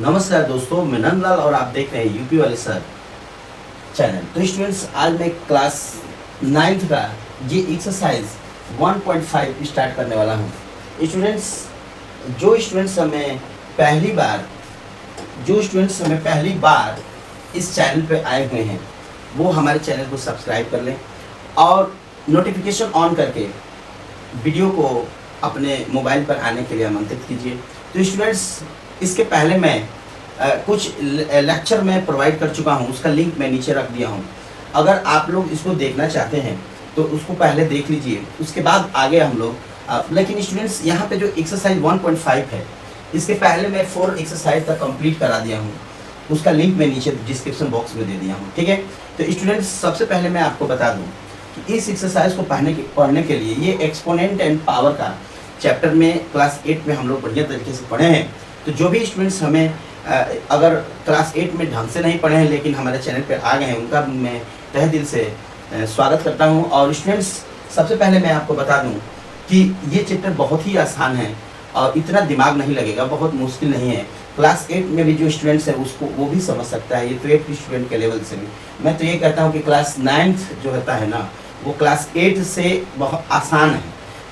नमस्कार दोस्तों, मैं नंदलाल और आप देख रहे हैं यूपी वाले सर चैनल। तो स्टूडेंट्स, आज मैं क्लास 9th का ये एक्सरसाइज 1.5 स्टार्ट करने वाला हूँ। स्टूडेंट्स, जो स्टूडेंट्स हमें पहली बार इस चैनल पे आए हुए हैं वो हमारे चैनल को सब्सक्राइब कर लें और नोटिफिकेशन ऑन करके वीडियो को अपने मोबाइल पर आने के लिए आमंत्रित कीजिए। तो स्टूडेंट्स, इसके पहले मैं कुछ लेक्चर मैं प्रोवाइड कर चुका हूँ, उसका लिंक मैं नीचे रख दिया हूँ। अगर आप लोग इसको देखना चाहते हैं तो उसको पहले देख लीजिए, उसके बाद आगे हम लोग लेकिन स्टूडेंट्स, यहाँ पे जो एक्सरसाइज 1.5 है, इसके पहले मैं 4 एक्सरसाइज तक कंप्लीट करा दिया हूँ। उसका लिंक मैं नीचे डिस्क्रिप्शन बॉक्स में दे दिया हूँ, ठीक है। तो स्टूडेंट्स, सबसे पहले मैं आपको बता दूँ कि इस एक्सरसाइज को पढ़ने के लिए ये एक्सपोनेंट एंड पावर का चैप्टर में क्लास 8 में हम लोग बढ़िया तरीके से पढ़े हैं। तो जो भी स्टूडेंट्स हमें अगर क्लास 8 में ढंग से नहीं पढ़े हैं लेकिन हमारे चैनल पर आ गए हैं, उनका मैं तहे दिल से स्वागत करता हूं। और स्टूडेंट्स, सबसे पहले मैं आपको बता दूं कि ये चैप्टर बहुत ही आसान है और इतना दिमाग नहीं लगेगा, बहुत मुश्किल नहीं है। क्लास 8 में भी जो स्टूडेंट्स है उसको वो भी समझ सकता है, ये तो 8 स्टूडेंट के लेवल से भी। मैं तो ये कहता हूँ कि क्लास 9th जो होता है ना, वो क्लास 8 से बहुत आसान है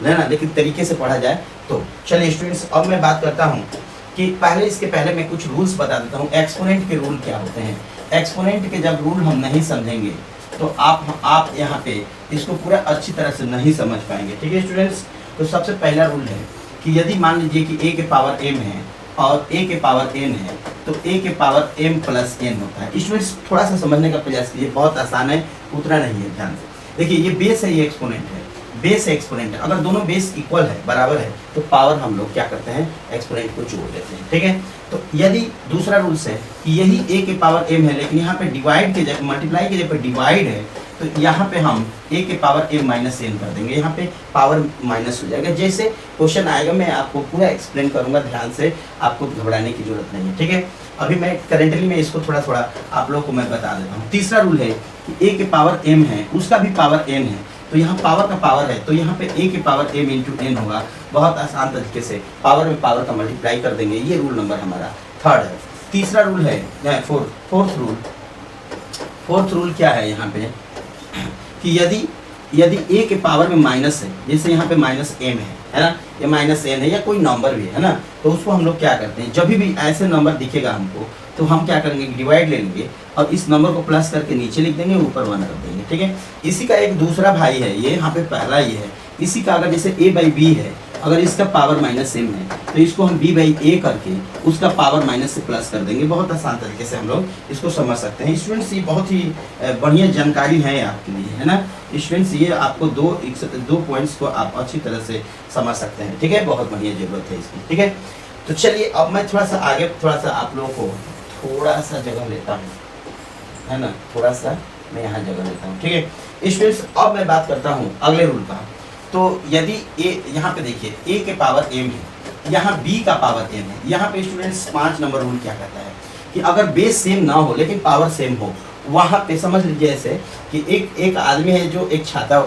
ना, लेकिन तरीके से पढ़ा जाए तो। चलिए स्टूडेंट्स, अब मैं बात करता हूँ कि इसके पहले मैं कुछ रूल्स बता देता हूँ। एक्सपोनेंट के रूल क्या होते हैं। एक्सपोनेंट के जब रूल हम नहीं समझेंगे तो आप यहाँ पे इसको पूरा अच्छी तरह से नहीं समझ पाएंगे, ठीक है स्टूडेंट्स। तो सबसे पहला रूल है कि यदि मान लीजिए कि a के पावर m है और a के पावर n है, तो a के पावर m प्लस n होता है। स्टूडेंट्स, थोड़ा सा समझने का प्रयास कीजिए, बहुत आसान है, उतना नहीं है, ध्यान से देखिए। ये बेस है, ये एक्सपोनेंट है, बेस एक्सपोनेंट है। अगर दोनों बेस इक्वल है, बराबर है, तो पावर हम लोग क्या करते हैं, एक्सपोनेंट को जोड़ देते हैं, ठीक है। तो यदि दूसरा रूल्स है कि यही a के पावर m है, लेकिन यहाँ पे डिवाइड के जगह, मल्टीप्लाई के जगह डिवाइड है, तो यहाँ पे हम a के पावर m माइनस n कर देंगे, यहाँ पे पावर माइनस हो जाएगा। जैसे क्वेश्चन आएगा मैं आपको पूरा एक्सप्लेन करूंगा, ध्यान से, आपको घबराने की जरूरत नहीं है, ठीक है। अभी मैं करेंटली में इसको थोड़ा थोड़ा आप लोग को मैं बता देता हूँ। तीसरा रूल है कि a के पावर m है, उसका भी पावर n है, तो यहाँ पावर का पावर है, तो यहाँ पे a के पावर m इंटू n होगा। बहुत आसान तरीके से पावर में पावर का मल्टीप्लाई कर देंगे। ये रूल नंबर हमारा थर्ड है। तीसरा रूल है फोर्थ रूल क्या है यहाँ पे कि यदि a के पावर में माइनस है, जैसे यहाँ पे माइनस m है ना, या माइनस n है, या कोई नंबर भी है ना, तो उसको हम लोग क्या करते हैं, जब भी ऐसे नंबर दिखेगा हमको, तो हम क्या करेंगे, डिवाइड ले लेंगे और इस नंबर को प्लस करके नीचे लिख देंगे, ऊपर 1 कर देंगे, ठीक है। इसी का एक दूसरा भाई है, ये यहाँ पे पहला ये है। इसी का अगर जैसे a बाई बी है, अगर इसका पावर माइनस m है, तो इसको हम b बाई a करके उसका पावर माइनस से प्लस कर देंगे। बहुत आसान तरीके से हम लोग इसको समझ सकते हैं। स्टूडेंट्स, ये बहुत ही बढ़िया जानकारी है आपके लिए, है ना स्टूडेंट्स। ये आपको दो पॉइंट्स को आप अच्छी तरह से समझ सकते हैं, ठीक है। बहुत बढ़िया जरूरत है इसकी, ठीक है। तो चलिए, अब मैं थोड़ा सा आगे, थोड़ा सा आप लोगों को थोड़ा सा जगह लेता हूँ, है ना, थोड़ा सा मैं यहाँ जगह लेता हूँ, ठीक है स्टूडेंट्स। अब मैं बात करता हूँ अगले रूल का। तो यदि यहाँ पे देखिए a के पावर m है, यहाँ b का पावर m है। यहाँ पे स्टूडेंट्स 5 नंबर रूल क्या कहता है कि अगर बेस सेम ना हो लेकिन पावर सेम हो, वहाँ पे समझ लीजिए ऐसे कि एक आदमी है जो एक छाता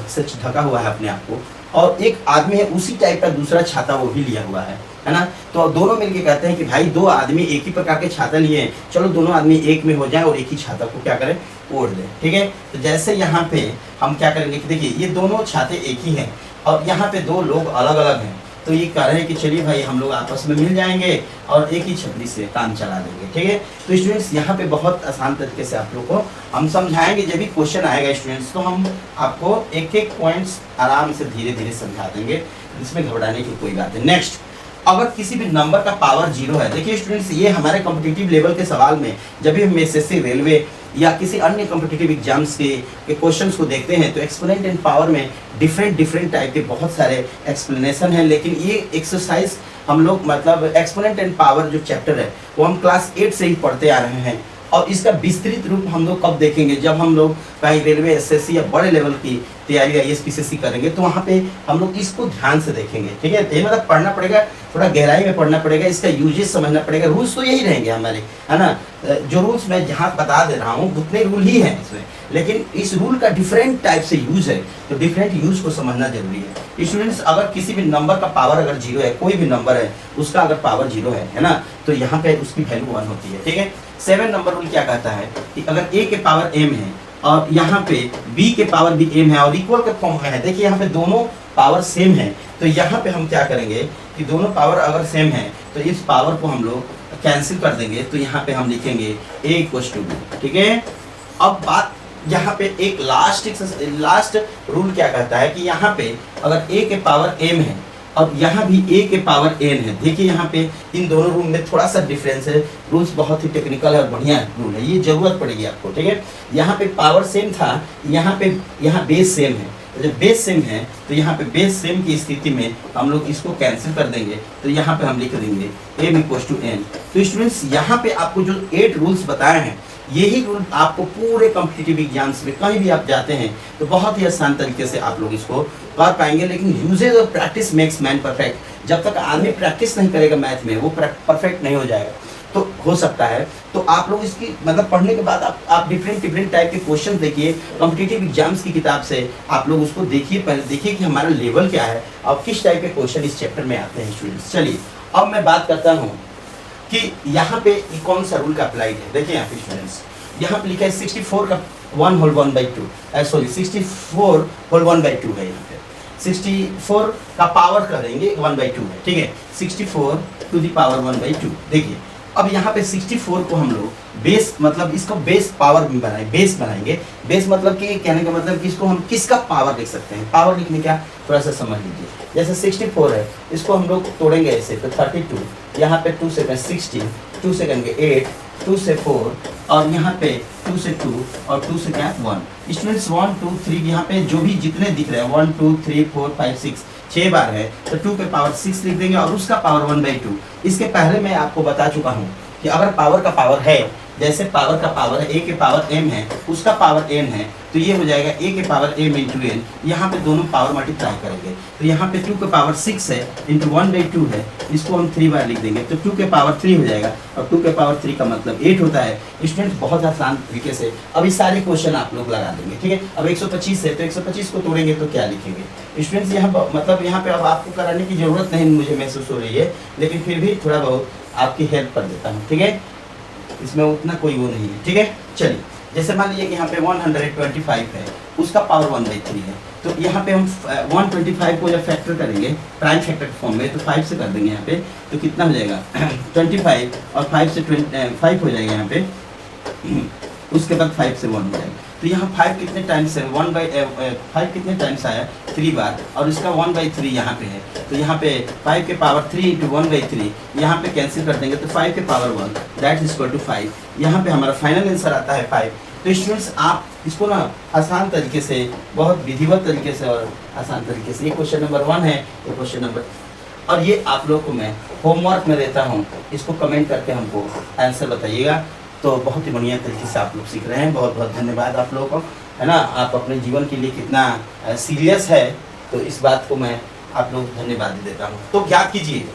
से ढका हुआ है अपने आप को, और एक आदमी है उसी टाइप का दूसरा छाता वो भी लिया हुआ है ना। तो दोनों मिलके कहते हैं कि भाई, दो आदमी एक ही प्रकार के छाता लिए हैं, चलो दोनों आदमी एक में हो जाए और एक ही छाता को क्या करें, ओढ़ लें, ठीक है। तो जैसे यहाँ पे हम क्या करेंगे कि देखिए, ये दोनों छाते एक ही हैं और यहाँ पे दो लोग अलग अलग हैं, तो ये कह रहे हैं कि चलिए भाई, हम लोग आपस में मिल जाएंगे और एक ही छतरी से काम चला देंगे, ठीक है। तो स्टूडेंट्स, यहाँ पे बहुत आसान तरीके से आप लोग को हम समझाएंगे। जब भी क्वेश्चन आएगा स्टूडेंट्स, तो हम आपको एक एक पॉइंट्स आराम से धीरे धीरे समझा देंगे, इसमें घबराने की कोई बात नहीं। नेक्स्ट, अगर किसी भी नंबर का पावर 0 है, देखिए स्टूडेंट्स, ये हमारे कॉम्पिटिटिव लेवल के सवाल में जब भी हम एसएससी, रेलवे या किसी अन्य कॉम्पिटिटिव एग्जाम्स के क्वेश्चंस को देखते हैं, तो एक्सपोनेंट एंड पावर में डिफरेंट टाइप के बहुत सारे एक्सप्लेनेशन हैं। लेकिन ये एक्सरसाइज हम लोग, मतलब एक्सपोनेंट एंड पावर जो चैप्टर है, वो हम क्लास 8 से ही पढ़ते आ रहे हैं। और इसका विस्तृत रूप हम लोग कब देखेंगे, जब हम लोग कहीं रेलवे, एसएससी या बड़े लेवल की तैयारी IAS करेंगे तो वहाँ पे हम लोग इसको ध्यान से देखेंगे, ठीक है। ये मतलब पढ़ना पड़ेगा, थोड़ा गहराई में पढ़ना पड़ेगा, इसका यूजेस समझना पड़ेगा। रूल्स तो यही रहेंगे हमारे, है ना। जो रूल्स मैं जहाँ बता दे रहा हूँ उतने रूल ही हैं इसमें, लेकिन इस रूल का डिफरेंट टाइप से यूज है, तो डिफरेंट यूज को समझना जरूरी है। स्टूडेंट्स, अगर किसी भी नंबर का पावर अगर 0 है, कोई भी नंबर है उसका अगर पावर 0 है ना, तो यहाँ पे उसकी वैल्यू 1 होती है, ठीक है। 7 नंबर रूल क्या कहता है कि अगर a के पावर m है और यहाँ पे b के पावर भी m है और इक्वल के फॉर्म में है, देखिए यहाँ पे दोनों पावर सेम है, तो यहाँ पे हम क्या करेंगे कि दोनों पावर अगर सेम है तो इस पावर को हम लोग कैंसिल कर देंगे, तो यहाँ पे हम लिखेंगे a = b, ठीक है। अब बात यहाँ पे एक लास्ट रूल क्या कहता है कि यहाँ पे अगर a के पावर m है और यहाँ भी a के पावर n है, देखिए यहाँ पे इन दोनों रूल में थोड़ा सा डिफरेंस है। रूल्स बहुत ही टेक्निकल है और बढ़िया रूल है, ये जरूरत पड़ेगी आपको, ठीक है। यहाँ पे पावर सेम था, यहाँ बेस सेम है, तो जब बेस सेम है तो यहाँ पे बेस सेम की स्थिति में हम लोग इसको कैंसिल कर देंगे, तो यहाँ पे हम लिख देंगे m = n। तो स्टूडेंट्स, यहाँ पे आपको जो 8 रूल्स बताए हैं, यही रूल आपको पूरे कॉम्पिटिटिव एग्जाम्स में कहीं भी आप जाते हैं तो बहुत ही आसान तरीके से आप लोग इसको कर पाएंगे। लेकिन यूजेज और प्रैक्टिस मेक्स मैन परफेक्ट, जब तक आदमी प्रैक्टिस नहीं करेगा मैथ में वो परफेक्ट नहीं हो जाएगा। तो हो सकता है तो आप लोग इसकी मतलब पढ़ने के बाद आप डिफरेंट टाइप के क्वेश्चन देखिए कॉम्पिटिटिव एग्जाम्स की किताब से, आप लोग उसको देखिए, पहले देखिए कि हमारा लेवल क्या है और किस टाइप के क्वेश्चन इस चैप्टर में आते हैं स्टूडेंट्स। चलिए अब मैं बात करता हूँ कि यहाँ पे कौन सा रूल का अप्लाइड है। देखिए यहाँ पे स्टूडेंट्स, यहाँ पे लिखा है 64 का 1 होल 1/2, सॉरी 64 होल 1/2 है। यहाँ पे 64 का पावर करेंगे 1/2 है, ठीक है। 64 टू द पावर 1/2। देखिए अब यहाँ पे 64 को हम लोग बेस, मतलब इसको बेस पावर में बेस बनाएंगे। बेस मतलब कि कहने का मतलब कि इसको हम किसका पावर लिख सकते हैं। पावर लिखने का थोड़ा सा समझ लीजिए, जैसे 64 है, इसको हम लोग तोड़ेंगे ऐसे, तो 32, यहाँ पे 2 सेकंड 16, 2 सेकंड के 8, 2 से 4 और यहाँ पे 2 से 2 और 2 से क्या 1। स्टूडेंट्स 1 2 3 यहाँ पे जो भी जितने दिख रहे हैं 1 2 3 4 5 6 6 बार है, तो 2 के पावर 6 लिख देंगे और उसका पावर 1/2। इसके पहले मैं आपको बता चुका हूँ कि अगर पावर का पावर है, जैसे पावर का पावर है a के पावर m है, उसका पावर n है, तो ये हो जाएगा a के पावर m × n। यहाँ पे दोनों पावर मल्टीप्लाई करेंगे, तो यहाँ पे 2 के पावर 6 है इंटू 1/2 है, इसको हम 3 बार लिख देंगे, तो 2 के पावर 3 हो जाएगा और 2 के पावर 3 का मतलब 8 होता है। स्टूडेंट बहुत आसान तरीके से अभी सारे क्वेश्चन आप लोग लगा देंगे, ठीक है। अब 125 है तो 125 को तोड़ेंगे तो क्या लिखेंगे स्टूडेंट्स। यहाँ मतलब यहाँ पे अब आपको कराने की जरूरत नहीं मुझे महसूस हो रही है, लेकिन फिर भी थोड़ा बहुत आपकी हेल्प कर देता हूँ, ठीक है। इसमें उतना कोई वो नहीं है, ठीक है। चलिए जैसे मान लीजिए कि यहाँ पे 125 है, उसका पावर 1/3 है, तो यहाँ पे हम 125 को जब फैक्टर करेंगे प्राइम फैक्टर फॉर्म में, तो 5 से कर देंगे यहाँ पे, तो कितना हो जाएगा 25 और 5 से 5 हो जाएगा यहाँ पे, उसके बाद 5 से 1 हो जाएगा। तो यहाँ 5 कितने टाइम्स है 5 कितने टाइम्स आया 3 बार, और इसका 1/3 यहाँ पे है, तो यहाँ पे 5 के पावर 3 इंटू 1/3 यहाँ पे कैंसिल कर देंगे, तो 5 के power 1 that is equal to 5। यहाँ पे हमारा फाइनल आंसर आता है 5। तो स्टूडेंट्स आप इसको ना आसान तरीके से, बहुत विधिवत तरीके से और आसान तरीके से, ये क्वेश्चन नंबर 1 है, ये क्वेश्चन नंबर, और ये आप लोग को मैं होमवर्क में देता हूँ, इसको कमेंट करके हमको आंसर बताइएगा। तो बहुत ही बढ़िया तरीके से आप लोग सीख रहे हैं, बहुत बहुत धन्यवाद आप लोगों को, है ना। आप अपने जीवन के लिए कितना सीरियस है, तो इस बात को मैं आप लोग धन्यवाद देता हूँ। तो याद कीजिए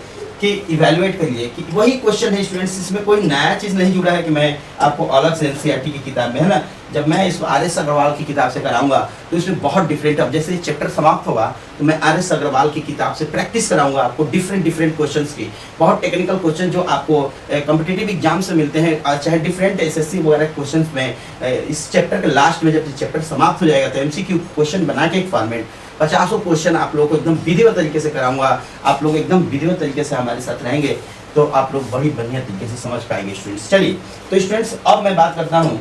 कि इवैल्यूएट करिए कि वही क्वेश्चन है स्टूडेंट्स, इसमें कोई नया चीज़ नहीं जुड़ा है कि मैं आपको अलग से एनसीईआरटी की किताब में, है ना। जब मैं इसको RS अग्रवाल की किताब से कराऊंगा तो इसमें बहुत डिफरेंट, अब जैसे चैप्टर समाप्त होगा तो मैं RS अग्रवाल की किताब से प्रैक्टिस कराऊंगा आपको डिफरेंट क्वेश्चंस की, बहुत टेक्निकल क्वेश्चन जो आपको कॉम्पिटिटिव एग्जाम से मिलते हैं, चाहे डिफरेंट SSC वगैरह क्वेश्चन में। इस चैप्टर के लास्ट में जब चैप्टर समाप्त हो जाएगा तो MCQ क्वेश्चन बना के एक फॉर्मेट 50 क्वेश्चन आप लोगों को एकदम विधिवत तरीके से कराऊंगा। आप लोग एकदम विधिवत तरीके से हमारे साथ रहेंगे तो आप लोग बड़ी बढ़िया तरीके से समझ पाएंगे स्टूडेंट्स। चलिए तो स्टूडेंट्स अब मैं बात करता हूँ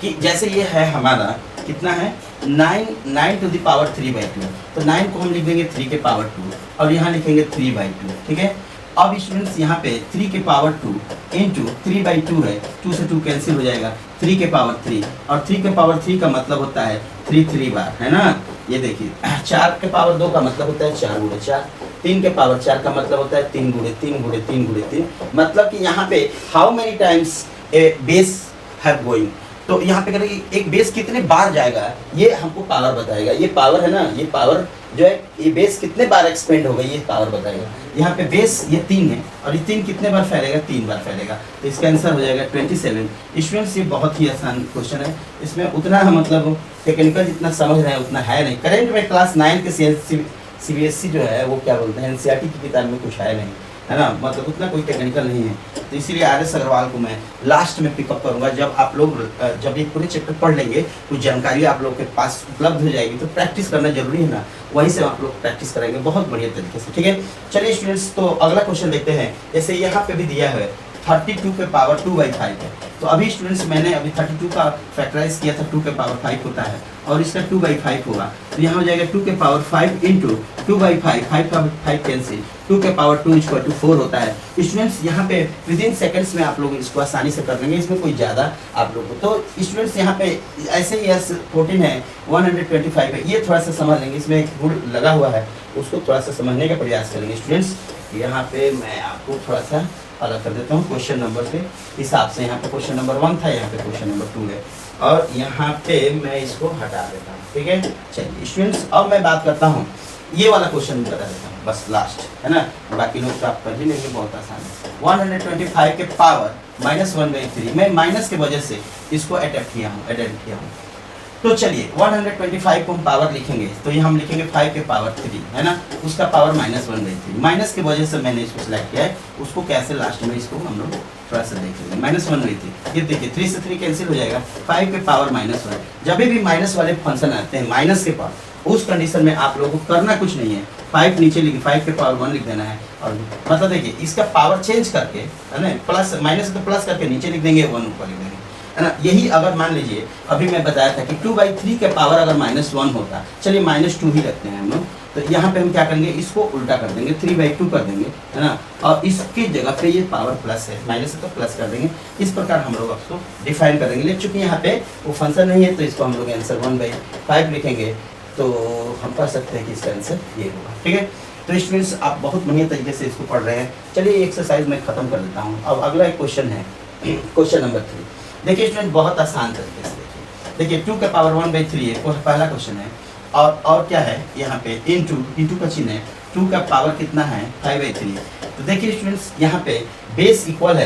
कि जैसे ये है हमारा कितना है 9 टू द पावर 3/2, तो 9 को हम लिख देंगे 3 के पावर 2 और यहाँ लिखेंगे 3/2, ठीक है। अब स्टूडेंट्स यहाँ पे 3 के पावर 2 इंटू 3/2 है, 2 से 2 कैंसिल हो जाएगा, 3 के पावर 3 और 3 के पावर 3 का मतलब होता है 3 बार, है ना। ये देखिए 4 के पावर 2 का मतलब होता है 4 गुणे 4, 3 के पावर 4 का मतलब होता है 3 गुणे 3 गुणे 3 गुणे 3, मतलब कि यहाँ पे how many times A base have going, तो यहाँ पे करेंगे एक बेस कितने बार जाएगा, ये हमको पावर बताएगा। ये पावर है ना, ये पावर जो है, ये बेस कितने बार एक्सपेंड होगा ये पावर बताएगा। यहाँ पे बेस ये 3 है और ये 3 कितने बार फैलेगा, 3 बार फैलेगा। तो इसका आंसर हो जाएगा 27। स्टूडेंट्स ये बहुत ही आसान क्वेश्चन है, इसमें उतना मतलब टेक्निकल जितना समझ रहे हैं उतना है नहीं। करेंट में क्लास 9 के CBSE जो है वो क्या बोलते हैं, NCERT की किताब में कुछ है नहीं, है ना, मतलब उतना कोई टेक्निकल नहीं है। तो इसीलिए RS अग्रवाल को मैं लास्ट में पिकअप करूंगा। जब आप लोग जब ये पूरे चैप्टर पढ़ लेंगे कुछ जानकारी आप लोग के पास उपलब्ध हो जाएगी, तो प्रैक्टिस करना जरूरी है ना, वहीं से आप लोग प्रैक्टिस करेंगे बहुत बढ़िया तरीके से। ठीक है, चलिए स्टूडेंट्स, तो अगला क्वेश्चन देखते हैं। जैसे यहाँ पे भी दिया है 32 के पावर 2/5 है। तो अभी स्टूडेंट्स मैंने अभी 32 का फैक्टराइज किया था, 2 के पावर 5 होता है और इसका 2/5 होगा। तो यहाँ हो जाएगा 2 के पावर 5 इंटू 2/5, 5 का 5 कैंसिल, 2 के पावर 2 इक्वल टू 4 होता है। स्टूडेंट्स यहाँ पे विदिन सेकंड्स में आप लोग इसको आसानी से कर लेंगे, इसमें कोई ज़्यादा आप लोग को। तो स्टूडेंट्स यहाँ पे ऐसे ही S14 है, 125 है, ये थोड़ा सा समझ लेंगे, इसमें एक रूल लगा हुआ है, उसको थोड़ा सा समझने का प्रयास करेंगे। स्टूडेंट्स यहाँ पे मैं आपको थोड़ा सा अलग कर देता हूँ क्वेश्चन नंबर के हिसाब से। यहाँ पे क्वेश्चन नंबर 1 था, यहाँ पे क्वेश्चन नंबर 2 है और यहाँ पे मैं इसको हटा देता हूँ। ठीक है, चलिए स्टूडेंट्स, अब मैं बात करता हूँ ये वाला क्वेश्चन बता देता हूँ बस लास्ट, है ना, बाकी लोग तो आप कर ही लेंगे, बहुत आसान है। 125 के पावर -1/3, मैं माइनस के वजह से इसको अटेम्प्ट किया हूँ। तो चलिए 125 को हम पावर लिखेंगे, तो ये हम लिखेंगे 5 के पावर 3, है ना, उसका पावर -1/3। माइनस की वजह से मैंने इसको सिलेक्ट किया है, उसको कैसे लास्ट में इसको हम लोग थोड़ा सा देखेंगे। -1/3, ये देखिए 3 से 3 कैंसिल हो जाएगा, 5 के पावर -1। जब भी माइनस वाले फंक्शन आते हैं माइनस के पावर, उस कंडीशन में आप लोगों को करना कुछ नहीं है, 5 नीचे लिखिए, 5 के पावर 1 लिख देना है। और मतलब देखिए इसका पावर चेंज करके, है ना, प्लस माइनस तो प्लस करके नीचे लिख देंगे, 1 ऊपर लिख देंगे, है ना। यही अगर मान लीजिए अभी मैं बताया था कि 2/3 के पावर अगर -1 होता, चलिए -2 ही रखते हैं हम लोग, तो यहाँ पे हम क्या करेंगे, इसको उल्टा कर देंगे, 3/2 कर देंगे, है ना, और इसकी जगह पे ये पावर प्लस है, माइनस है तो प्लस कर देंगे। इस प्रकार हम लोग उसको डिफाइन करेंगे। लेकिन चूंकि यहाँ पे वो फंक्शन नहीं है, तो इसको हम लोग आंसर 1/5 लिखेंगे, तो हम कह सकते हैं कि इसका आंसर ये होगा। ठीक है, तो स्टूडेंट्स आप बहुत बढ़िया तरीके से इसको पढ़ रहे हैं। चलिए एक्सरसाइज मैं खत्म कर देता हूँ। अब अगला एक क्वेश्चन है, क्वेश्चन नंबर 3। देखिए स्टूडेंट, बहुत आसान तरीके से देखिए 2 के पावर 1/3 है, पहला क्वेश्चन है। और क्या है यहाँ पे, इंटू का चिन्ह है, 2 का पावर कितना है 5/3। तो देखिए स्टूडेंट्स, यहाँ पे बेस इक्वल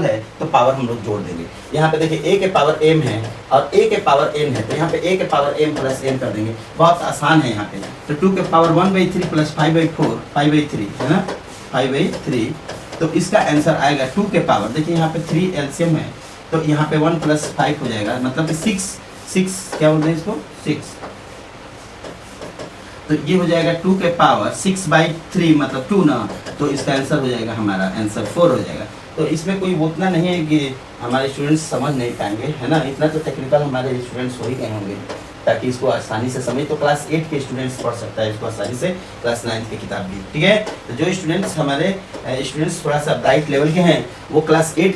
है तो पावर हम लोग जोड़ देंगे। यहाँ पे देखिए a के पावर m है और a के पावर n है, तो यहाँ पे a के पावर m प्लस n कर देंगे, बहुत आसान है यहाँ पे। तो 2 के पावर 1/3 प्लस 5/3 है ना, 5/3, तो इसका आंसर आएगा 2 के पावर, देखिए यहाँ पे 3 एलसीएम है, तो यहाँ पे 1 + 5 हो जाएगा, मतलब 6 क्या बोलते हैं इसको, 6। तो ये हो जाएगा 2 के पावर 6/3 मतलब 2 ना, तो इसका आंसर हो जाएगा, हमारा आंसर 4 हो जाएगा। तो इसमें कोई उतना नहीं है कि हमारे स्टूडेंट्स समझ नहीं पाएंगे, है ना, इतना तो टेक्निकल हमारे स्टूडेंट्स हो ही गए होंगे ताकि इसको आसानी से समझ। तो क्लास 8 के स्टूडेंट्स पढ़ सकता है इसको आसानी से, क्लास 9 की किताब भी। ठीक है, तो जो स्टूडेंट्स हमारे स्टूडेंट्स थोड़ा सा ब्राइट लेवल के हैं, वो क्लास 8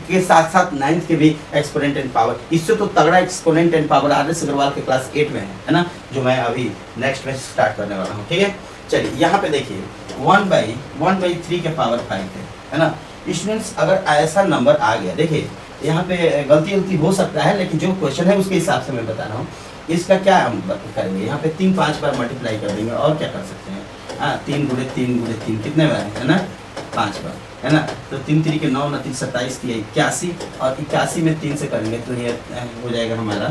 के साथ साथ 9th के भी एक्सपोनेंट एंड पावर, इससे तो तगड़ा exponent and power RS Agarwal के क्लास 8 में है ना, जो मैं अभी नेक्स्ट में स्टार्ट करने वाला हूँ। ठीक है, चलिए यहाँ पे देखिए 1/3 के पावर 5 है ना। स्टूडेंट्स अगर ऐसा नंबर आ गया, देखिए यहाँ पे गलती हो सकता है, लेकिन जो क्वेश्चन है उसके हिसाब से मैं बता रहा हूँ। इसका क्या हम करेंगे, यहाँ पे 3-5 बार मल्टीप्लाई कर देंगे, और क्या कर सकते हैं, हाँ 3 × 3 कितने बार है ना, 5 बार, है ना। तो 3 × 3 = 9, 29 × 27 = 81, और 81 में 3 से करेंगे तो ये हो जाएगा हमारा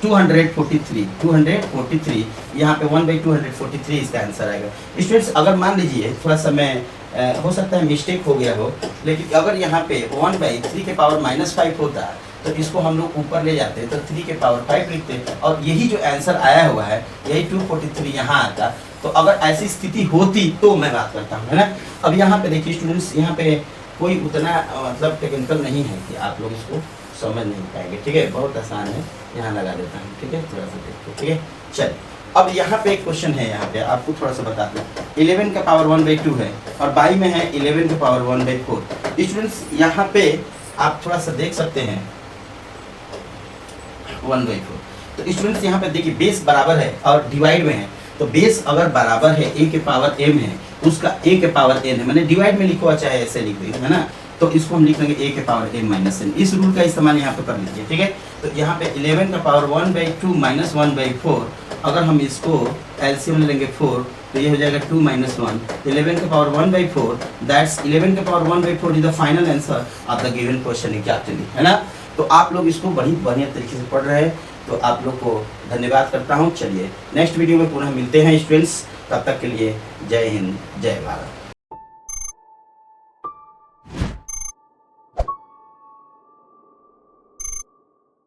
243। यहाँ पे 1/243 इसका आंसर आएगा। स्टूडेंट्स अगर मान लीजिए थोड़ा सा मैं हो सकता है मिस्टेक हो गया हो, लेकिन अगर यहाँ पे 1/3 के पावर -5 होता तो इसको हम लोग ऊपर ले जाते, तो 3 के पावर 5 लिखते, और यही जो आंसर आया हुआ है यही 243 यहाँ आता। तो अगर ऐसी स्थिति होती तो मैं बात करता हूँ, है ना। अब यहाँ पे देखिए स्टूडेंट्स, यहाँ पे कोई उतना मतलब टेक्निकल नहीं है कि आप लोग इसको समझ नहीं पाएंगे। ठीक है, बहुत आसान है, यहाँ लगा देता हूँ। ठीक है, थोड़ा सा देखिए। ठीक है, चलिए अब यहाँ पे एक क्वेश्चन है, यहाँ पे आपको थोड़ा सा बता दूँ। 11 का पावर 1/2 है और बाई में है 11 का पावर 1/4। स्टूडेंट्स यहाँ पे आप थोड़ा सा देख सकते हैं 1/4। तो स्टूडेंट्स यहाँ पे देखिए बेस बराबर है और डिवाइड में है, तो बेस अगर बराबर है a के पावर m है, उसका a के पावर n है, मैंने डिवाइड में लिखो चाहे ऐसे लिख देंगे, है ना। तो इसको हम लिख लेंगे a के पावर m माइनस n। इस रूल का इस्तेमाल यहाँ पे कर लीजिए, ठीक है। तो यहाँ पे 11 का पावर 1/2 माइनस 1/4, अगर हम इसको एलसीएम ले लेंगे 4 तो ये हो जाएगा 2 माइनस 1, 11 का पावर 1/4, दैट्स 11 का power 1/4 is the final answer of the given question exactly, है ना। तो आप लोग इसको बड़ी बढ़िया तरीके से पढ़ रहे हैं, तो आप लोग को धन्यवाद करता हूँ। चलिए नेक्स्ट वीडियो में पुनः मिलते हैं स्टूडेंट्स, तब तक के लिए जय हिंद जय भारत।